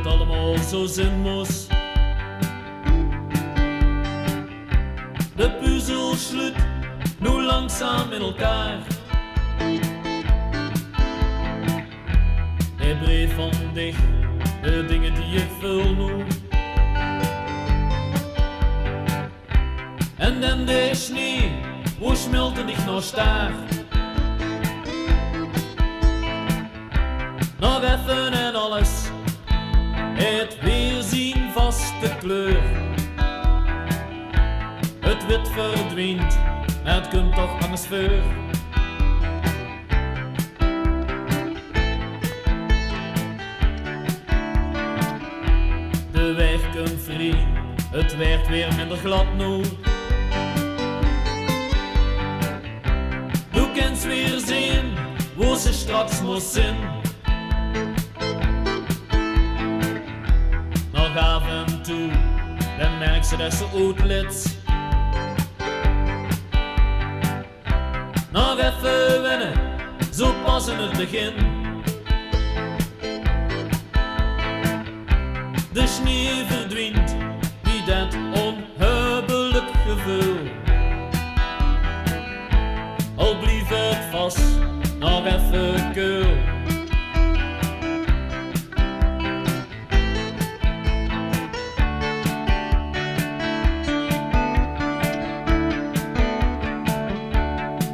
allemaal zo zinloos. De puzzel sluit nu langzaam in elkaar. Hij breed van dicht de dingen die ik vul nu. En dan de sneeuw, wo smelt en ik nog staar. Nog even en alles, het weerzien vaste kleur. Het wit verdwijnt, maar het komt toch anders voor. De weg komt vrij, het werd weer minder glad nu. Du kent weer zien, wo ze straks moest zijn. Nog af en toe, dan merk ze dat ze uitlet. Nog even wennen, zo pas in het begin. De sneeuw verdwijnt, wie dat onhebbelijk gevoel. Al blief het vast, nog even koel.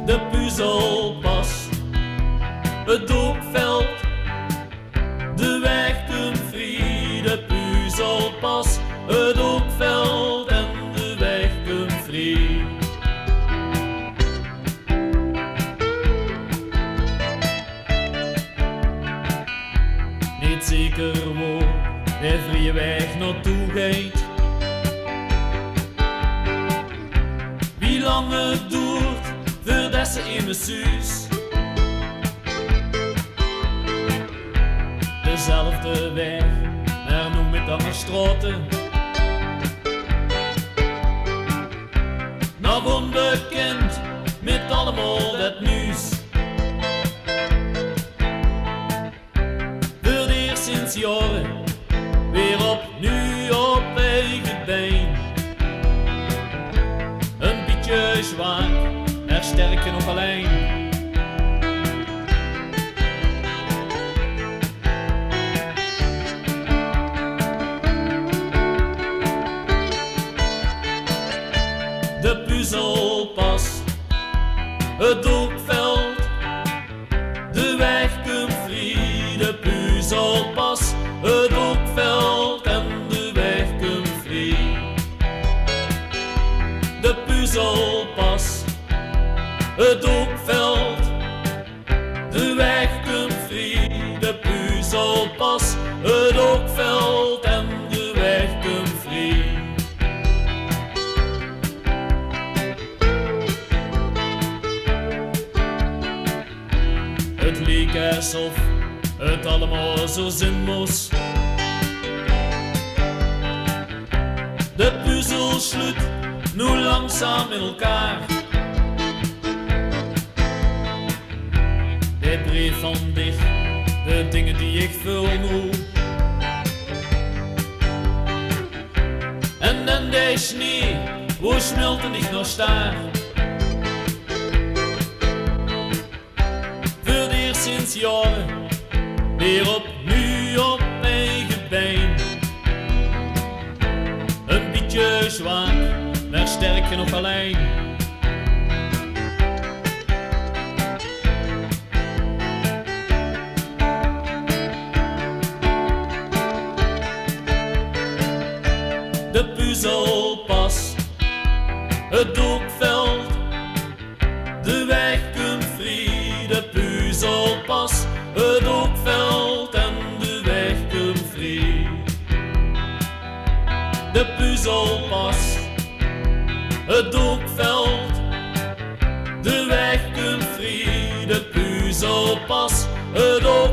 De puzzel past, het doekveld, de weg komt vrij. De puzzel past, het doekveld en de weg komt vrij. Niet zeker waar de vrije weg naartoe gaat. Wie lang het duurt, voordat ze in mijn suus. Dezelfde weg, maar nu met andere straten. Nog onbekend, met allemaal dat nieuws. Voor de eerst sinds jaren, weer opnieuw op eigen been. Een beetje zwaar, maar sterker nog alleen. De puzzel past, het doekveld, de weg komt vrij. De puzzel past, het doekveld en de weg komt vrij. De puzzel past, het doekveld, de weg komt vrij. De puzzel past, het doekveld en de weg komt vrij. Het leek alsof het allemaal zo zinloos. De puzzel sluit nu langzaam in elkaar. Hij breed van dicht de dingen die ik vul nu. En dan de sneeuw, wo smelt en ik nog staar. Sinds jaren, weer opnieuw op eigen been. Een beetje zwak, maar sterker nog alleen. De puzzel past, het doekveld, de weg komt vrij. De puzzel past, het doekveld en de weg komt vrij. De puzzel past, het doekveld, de weg komt vrij. De puzzel past, het doekveld.